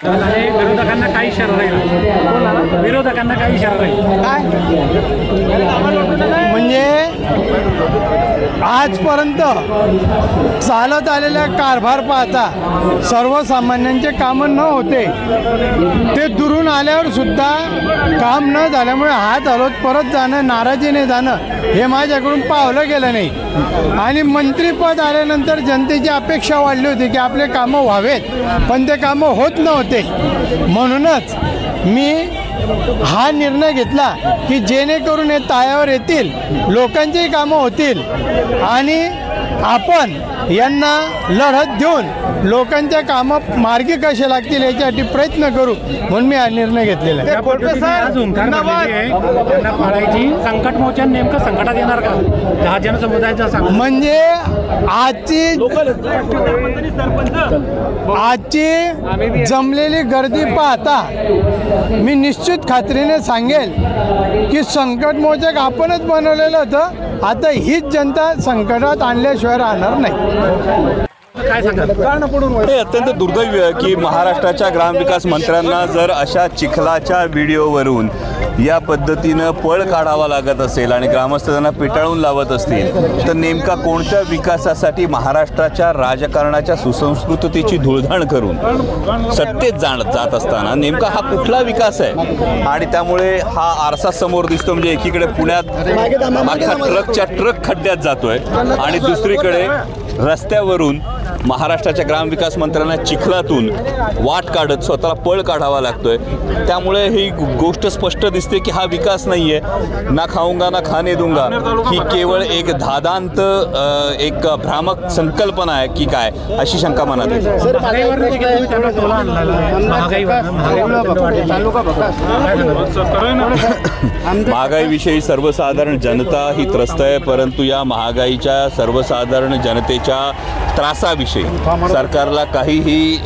आणि विरोधकांना काही इशारा राहील, विरोधकांना काही इशारा राहील काय म्हणजे आजपर्यंत चालत आलेला कारभार पाहता सर्वसामान्यांचे कामं न होते, ते दुरून आल्यावर सुद्धा काम न झाल्यामुळे हात हलवत परत जाणं, नाराजीने जाणं हे माझ्याकडून पावलं गेलं नाही. आणि मंत्रीपद आल्यानंतर जनतेची अपेक्षा वाढली होती की आपले कामं व्हावेत, पण ते कामं होत नव्हते. म्हणूनच मी हा निर्णय घेतला की जेणेकरून हे ताळ्यावर येतील, लोकांचीही कामं होतील आणि आपण यांना लढत देऊन लोकांच्या कामं मार्गी कसे लागतील याच्यासाठी प्रयत्न करू, म्हणून मी हा निर्णय घेतलेला आहे. त्यांना पाळायची संकटमोचन नेमकं संकटात येणार का? 10 जनसमुदायाचा म्हणजे आजची जमलेली गर्दी पाहता मी निश्चित खात्रीने सांगेल की संकटमोचक आपणच बनवलेलं होतं. आता हीच जनता संकटात आणल्याशिवाय राहणार नाही. काय सांगा? हे अत्यंत दुर्दैवी आहे की महाराष्ट्राच्या ग्रामविकास मंत्र्यांना जर अशा चिखलाच्या व्हिडिओवरून या पद्धतीनं पळ काढावा लागत असेल आणि ग्रामस्थ त्यांना पिटाळून लावत असतील तर नेमका कोणत्या विकासासाठी महाराष्ट्राच्या राजकारणाच्या सुसंस्कृततेची धुळधाण करून सत्तेत जात असताना नेमका हा कुठला विकास आहे? आणि त्यामुळे हा आरसा समोर दिसतो. म्हणजे एकीकडे पुण्यात अख्खा ट्रकच्या ट्रक खड्ड्यात जातोय आणि दुसरीकडे रस्त्यावरून महाराष्ट्राच्या ग्रामविकास मंत्र्यांना चिखलातून वाट काढत स्वतःला पळ काढावा लागतोय. त्यामुळे ही गोष्ट स्पष्ट दिसते की हा विकास नाहीये. ना खाऊंगा ना खाने दूंगा ही केवळ एक धादांत एक भ्रामक संकल्पना आहे की काय, अशी शंका मनात येते. महागाईविषयी सर्वसाधारण जनता ही त्रस्त आहे, परंतु या महागाईच्या सर्वसाधारण जनतेच्या त्रासाविषयी सरकारला काहीही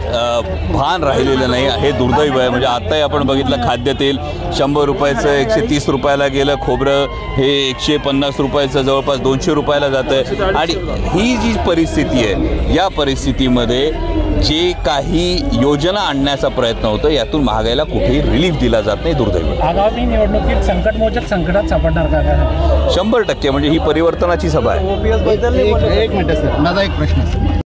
भान राहिलेलं नाही. हे दुर्दैव आहे. म्हणजे आत्ताही आपण बघितलं खाद्यतेल 100 रुपयाचं 130 रुपयाला गेलं, खोबरं हे 150 रुपयाचं जवळपास 200 रुपयाला जातं आहे. आणि ही जी परिस्थिती आहे या परिस्थितीमध्ये जे काही योजना आणण्याचा प्रयत्न होतो यातून महागाईला कुठेही रिलीफ दिला जात नाही. दुर्दैव. आगामी निवडणुकीत संकटमोचक संकटात सापडणार का? 100% म्हणजे ही परिवर्तनाची सभा आहे. एक मिनिट सर, माझा एक प्रश्न.